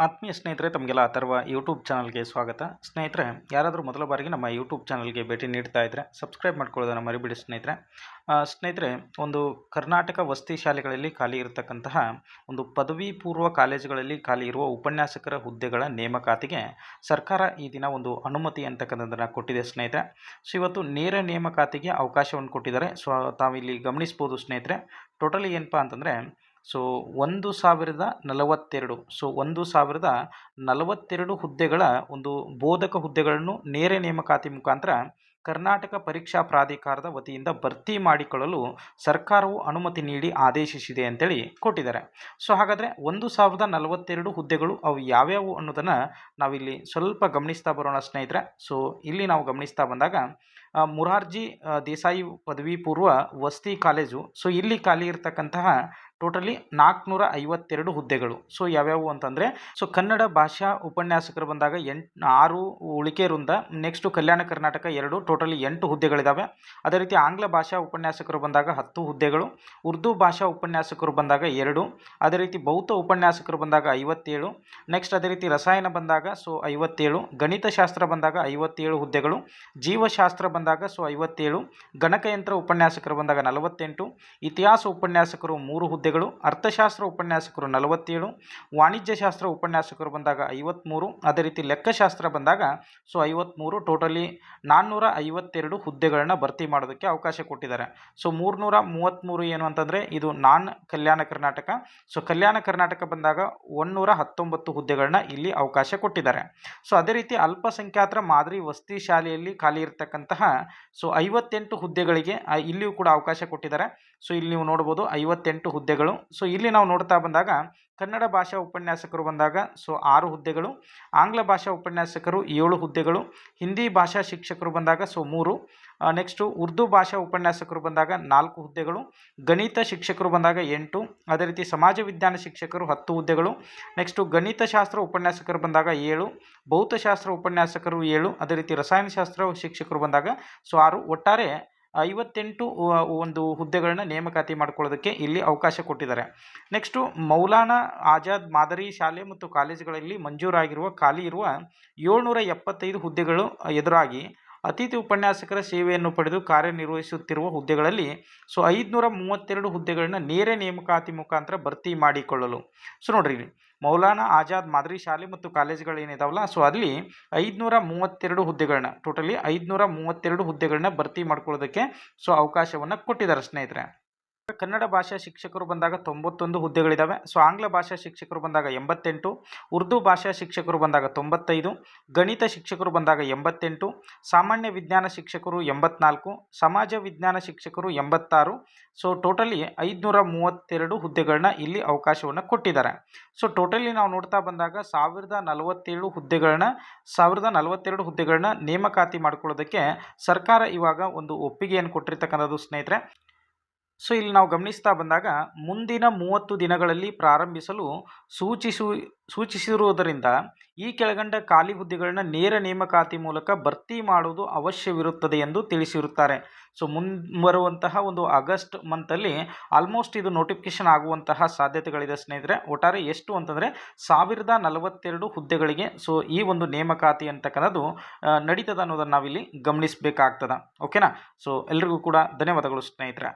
ಆತ್ಮೀಯ ಸ್ನೇಹಿತರೆ, ತಮಗೆಲ್ಲ ಅಥರ್ವ ಯೂಟ್ಯೂಬ್ ಚಾನಲ್ಗೆ ಸ್ವಾಗತ. ಸ್ನೇಹಿತರೆ, ಯಾರಾದರೂ ಮೊದಲ ಬಾರಿಗೆ ನಮ್ಮ ಯೂಟ್ಯೂಬ್ ಚಾನಲ್ಗೆ ಭೇಟಿ ನೀಡ್ತಾ ಇದ್ದರೆ ಸಬ್ಸ್ಕ್ರೈಬ್ ಮಾಡ್ಕೊಳ್ಳೋದನ್ನು ಮರಿಬೇಡಿ ಸ್ನೇಹಿತರೆ. ಸ್ನೇಹಿತರೆ, ಒಂದು ಕರ್ನಾಟಕ ವಸತಿ ಶಾಲೆಗಳಲ್ಲಿ ಖಾಲಿ ಇರತಕ್ಕಂತಹ ಒಂದು ಪದವಿ ಪೂರ್ವ ಕಾಲೇಜುಗಳಲ್ಲಿ ಖಾಲಿ ಇರುವ ಉಪನ್ಯಾಸಕರ ಹುದ್ದೆಗಳ ನೇಮಕಾತಿಗೆ ಸರ್ಕಾರ ಈ ದಿನ ಒಂದು ಅನುಮತಿ ಅಂತಕ್ಕಂಥದ್ದನ್ನು ಕೊಟ್ಟಿದೆ ಸ್ನೇಹಿತರೆ. ಸೊ ಇವತ್ತು ನೇರ ನೇಮಕಾತಿಗೆ ಅವಕಾಶವನ್ನು ಕೊಟ್ಟಿದ್ದಾರೆ. ಸೊ ತಾವಿಲ್ಲಿ ಗಮನಿಸ್ಬೋದು ಸ್ನೇಹಿತರೆ, ಟೋಟಲಿ ಏನಪ್ಪ ಅಂತಂದರೆ 1042 ಹುದ್ದೆಗಳ ಒಂದು ಬೋಧಕ ಹುದ್ದೆಗಳನ್ನು ನೇರ ನೇಮಕಾತಿ ಮುಖಾಂತರ ಕರ್ನಾಟಕ ಪರೀಕ್ಷಾ ಪ್ರಾಧಿಕಾರದ ವತಿಯಿಂದ ಭರ್ತಿ ಮಾಡಿಕೊಳ್ಳಲು ಸರ್ಕಾರವು ಅನುಮತಿ ನೀಡಿ ಆದೇಶಿಸಿದೆ ಅಂತೇಳಿ ಕೊಟ್ಟಿದ್ದಾರೆ. ಸೊ ಹಾಗಾದರೆ 1042 ಹುದ್ದೆಗಳು ಅವು ಯಾವ್ಯಾವು ಅನ್ನೋದನ್ನು ನಾವಿಲ್ಲಿ ಸ್ವಲ್ಪ ಗಮನಿಸ್ತಾ ಬರೋಣ ಸ್ನೇಹಿತರೆ. ಸೊ ಇಲ್ಲಿ ನಾವು ಗಮನಿಸ್ತಾ ಬಂದಾಗ ಮುರಾರ್ಜಿ ದೇಸಾಯಿ ಪದವಿ ಪೂರ್ವ ವಸತಿ ಕಾಲೇಜು, ಸೊ ಇಲ್ಲಿ ಖಾಲಿ ಇರತಕ್ಕಂತಹ ಟೋಟಲಿ 452 ಹುದ್ದೆಗಳು. ಸೊ ಯಾವ್ಯಾವು ಅಂತಂದರೆ, ಸೊ ಕನ್ನಡ ಭಾಷಾ ಉಪನ್ಯಾಸಕರು ಬಂದಾಗ 6 ಉಳಿಕೆ ವೃಂದ, ನೆಕ್ಸ್ಟು ಕಲ್ಯಾಣ ಕರ್ನಾಟಕ 2, ಟೋಟಲಿ 8 ಹುದ್ದೆಗಳಿದ್ದಾವೆ. ಅದೇ ರೀತಿ ಆಂಗ್ಲ ಭಾಷಾ ಉಪನ್ಯಾಸಕರು ಬಂದಾಗ 10 ಹುದ್ದೆಗಳು, ಉರ್ದು ಭಾಷಾ ಉಪನ್ಯಾಸಕರು ಬಂದಾಗ 2, ಅದೇ ರೀತಿ ಬೌದ್ಧ ಉಪನ್ಯಾಸಕರು ಬಂದಾಗ 57, ನೆಕ್ಸ್ಟ್ ಅದೇ ರೀತಿ ರಸಾಯನ ಬಂದಾಗ 57, ಗಣಿತಶಾಸ್ತ್ರ ಬಂದಾಗ 57 ಹುದ್ದೆಗಳು, ಜೀವಶಾಸ್ತ್ರ ಬಂದಾಗ 57, ಗಣಕಯಂತ್ರ ಉಪನ್ಯಾಸಕರು ಬಂದಾಗ 48, ಇತಿಹಾಸ ಉಪನ್ಯಾಸಕರು 3 ಹುದ್ದೆಗಳು, ಅರ್ಥಶಾಸ್ತ್ರ ಉಪನ್ಯಾಸಕರು 47, ವಾಣಿಜ್ಯಶಾಸ್ತ್ರ ಉಪನ್ಯಾಸಕರು ಬಂದಾಗ 53, ಅದೇ ರೀತಿ ಲೆಕ್ಕಶಾಸ್ತ್ರ ಬಂದಾಗ 53, ಟೋಟಲಿ 452 ಹುದ್ದೆಗಳನ್ನ ಭರ್ತಿ ಮಾಡೋದಕ್ಕೆ ಅವಕಾಶ ಕೊಟ್ಟಿದ್ದಾರೆ. ಸೊ 333 ಏನು ಅಂತಂದರೆ ಇದು ನಾನ್ ಕಲ್ಯಾಣ ಕರ್ನಾಟಕ. ಸೊ ಕಲ್ಯಾಣ ಕರ್ನಾಟಕ ಬಂದಾಗ 119 ಹುದ್ದೆಗಳನ್ನ ಇಲ್ಲಿ ಅವಕಾಶ ಕೊಟ್ಟಿದ್ದಾರೆ. ಸೊ ಅದೇ ರೀತಿ ಅಲ್ಪಸಂಖ್ಯಾತರ ಮಾದರಿ ವಸತಿ ಶಾಲೆಯಲ್ಲಿ ಖಾಲಿ ಇರತಕ್ಕಂತಹ 58 ಹುದ್ದೆಗಳಿಗೆ ಇಲ್ಲಿಯೂ ಕೂಡ ಅವಕಾಶ ಕೊಟ್ಟಿದ್ದಾರೆ. ಸೊ ಇಲ್ಲಿ ನೀವು ನೋಡ್ಬೋದು 58 ಹುದ್ದೆಗಳು. ಸೊ ಇಲ್ಲಿ ನಾವು ನೋಡ್ತಾ ಬಂದಾಗ ಕನ್ನಡ ಭಾಷಾ ಉಪನ್ಯಾಸಕರು ಬಂದಾಗ 6 ಹುದ್ದೆಗಳು, ಆಂಗ್ಲ ಭಾಷಾ ಉಪನ್ಯಾಸಕರು 7 ಹುದ್ದೆಗಳು, ಹಿಂದಿ ಭಾಷಾ ಶಿಕ್ಷಕರು ಬಂದಾಗ 3, ನೆಕ್ಸ್ಟು ಉರ್ದು ಭಾಷಾ ಉಪನ್ಯಾಸಕರು ಬಂದಾಗ 4 ಹುದ್ದೆಗಳು, ಗಣಿತ ಶಿಕ್ಷಕರು ಬಂದಾಗ 8, ಅದೇ ರೀತಿ ಸಮಾಜ ವಿಜ್ಞಾನ ಶಿಕ್ಷಕರು 10 ಹುದ್ದೆಗಳು, ನೆಕ್ಸ್ಟು ಗಣಿತಶಾಸ್ತ್ರ ಉಪನ್ಯಾಸಕರು ಬಂದಾಗ 7, ಭೌತಶಾಸ್ತ್ರ ಉಪನ್ಯಾಸಕರು 7, ಅದೇ ರೀತಿ ರಸಾಯನಶಾಸ್ತ್ರ ಶಿಕ್ಷಕರು ಬಂದಾಗ 6, ಒಟ್ಟಾರೆ 58 ಒಂದು ಹುದ್ದೆಗಳನ್ನ ನೇಮಕಾತಿ ಮಾಡ್ಕೊಳ್ಳೋದಕ್ಕೆ ಇಲ್ಲಿ ಅವಕಾಶ ಕೊಟ್ಟಿದ್ದಾರೆ. ನೆಕ್ಸ್ಟು ಮೌಲಾನಾ ಆಜಾದ್ ಮಾದರಿ ಶಾಲೆ ಮತ್ತು ಕಾಲೇಜುಗಳಲ್ಲಿ ಮಂಜೂರಾಗಿರುವ ಖಾಲಿ ಇರುವ 775 ಹುದ್ದೆಗಳು ಎದುರಾಗಿ ಅತಿಥಿ ಉಪನ್ಯಾಸಕರ ಸೇವೆಯನ್ನು ಪಡೆದು ಕಾರ್ಯನಿರ್ವಹಿಸುತ್ತಿರುವ ಹುದ್ದೆಗಳಲ್ಲಿ 532 ಹುದ್ದೆಗಳನ್ನ ನೇರ ನೇಮಕಾತಿ ಮುಖಾಂತರ ಭರ್ತಿ ಮಾಡಿಕೊಳ್ಳಲು. ಸೊ ನೋಡ್ರಿ, ಮೌಲಾನಾ ಆಜಾದ್ ಮಾದರಿ ಶಾಲೆ ಮತ್ತು ಕಾಲೇಜುಗಳೇನಿದಾವಲ್ಲ, ಸೊ ಅಲ್ಲಿ 532 ಹುದ್ದೆಗಳನ್ನ, ಟೋಟಲಿ 532 ಹುದ್ದೆಗಳನ್ನ ಭರ್ತಿ ಮಾಡ್ಕೊಳ್ಳೋದಕ್ಕೆ ಅವಕಾಶವನ್ನು ಕೊಟ್ಟಿದ್ದಾರೆ ಸ್ನೇಹಿತರೆ. ಕನ್ನಡ ಭಾಷಾ ಶಿಕ್ಷಕರು ಬಂದಾಗ 91 ಹುದ್ದೆಗಳಿದ್ದಾವೆ. ಸೊ ಆಂಗ್ಲ ಭಾಷಾ ಶಿಕ್ಷಕರು ಬಂದಾಗ 88, ಉರ್ದು ಭಾಷಾ ಶಿಕ್ಷಕರು ಬಂದಾಗ 95, ಗಣಿತ ಶಿಕ್ಷಕರು ಬಂದಾಗ 88, ಸಾಮಾನ್ಯ ವಿಜ್ಞಾನ ಶಿಕ್ಷಕರು 84, ಸಮಾಜ ವಿಜ್ಞಾನ ಶಿಕ್ಷಕರು 86. ಸೊ ಟೋಟಲಿ 532 ಹುದ್ದೆಗಳನ್ನ ಇಲ್ಲಿ ಅವಕಾಶವನ್ನು ಕೊಟ್ಟಿದ್ದಾರೆ. ಸೊ ಟೋಟಲಿ ನಾವು ನೋಡ್ತಾ ಬಂದಾಗ 1042 ಹುದ್ದೆಗಳನ್ನ ನೇಮಕಾತಿ ಮಾಡ್ಕೊಳ್ಳೋದಕ್ಕೆ ಸರ್ಕಾರ ಇವಾಗ ಒಂದು ಒಪ್ಪಿಗೆಯನ್ನು ಕೊಟ್ಟಿರ್ತಕ್ಕಂಥದ್ದು ಸ್ನೇಹಿತರೆ. ಸೊ ಇಲ್ಲಿ ನಾವು ಗಮನಿಸ್ತಾ ಬಂದಾಗ ಮುಂದಿನ 30 ದಿನಗಳಲ್ಲಿ ಪ್ರಾರಂಭಿಸಲು ಸೂಚಿಸಿರುವುದರಿಂದ ಈ ಕೆಳಗಂಡ ಖಾಲಿ ಹುದ್ದೆಗಳನ್ನ ನೇರ ನೇಮಕಾತಿ ಮೂಲಕ ಭರ್ತಿ ಮಾಡುವುದು ಅವಶ್ಯವಿರುತ್ತದೆ ಎಂದು ತಿಳಿಸಿರುತ್ತಾರೆ. ಸೊ ಮುಂಬರುವಂತಹ ಒಂದು ಆಗಸ್ಟ್ ಮಂತಲ್ಲಿ ಆಲ್ಮೋಸ್ಟ್ ಇದು ನೋಟಿಫಿಕೇಶನ್ ಆಗುವಂತಹ ಸಾಧ್ಯತೆಗಳಿದೆ ಸ್ನೇಹಿತರೆ. ಒಟ್ಟಾರೆ ಎಷ್ಟು ಅಂತಂದರೆ 1042 ಹುದ್ದೆಗಳಿಗೆ ಸೊ ಈ ಒಂದು ನೇಮಕಾತಿ ಅಂತಕ್ಕಂಥದ್ದು ನಡೀತದೆ ಅನ್ನೋದನ್ನು ನಾವಿಲ್ಲಿ ಗಮನಿಸಬೇಕಾಗ್ತದೆ. ಓಕೆನಾ? ಸೊ ಎಲ್ರಿಗೂ ಕೂಡ ಧನ್ಯವಾದಗಳು ಸ್ನೇಹಿತರೆ.